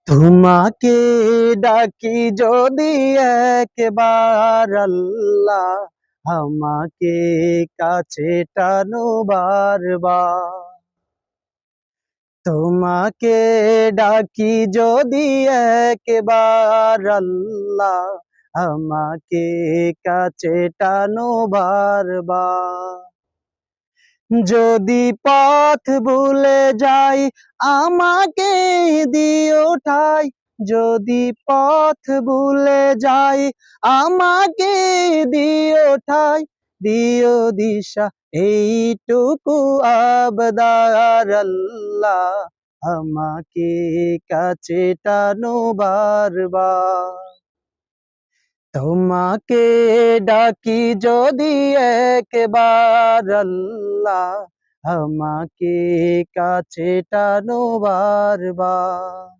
তোমাকে ডাকি যদি একবার আল্লাহ, আমাকে কাছে টানো বারবার। তোমাকে ডাকি যদি একবার আল্লাহ, আমাকে কাছে টানো বারবার। যদি পথ ভুলে যাই আমাকে দিও ঠাই, যদি পথ ভুলে যাই আমাকে দিও ঠাই, দিও দিশা এইটুকু আবদার আল্লাহ, আমাকে কাছে টানো বারবার। তোমাকে ডাকি যদি একবার আল্লাহ, আমাকে কাছে টানো বারবার।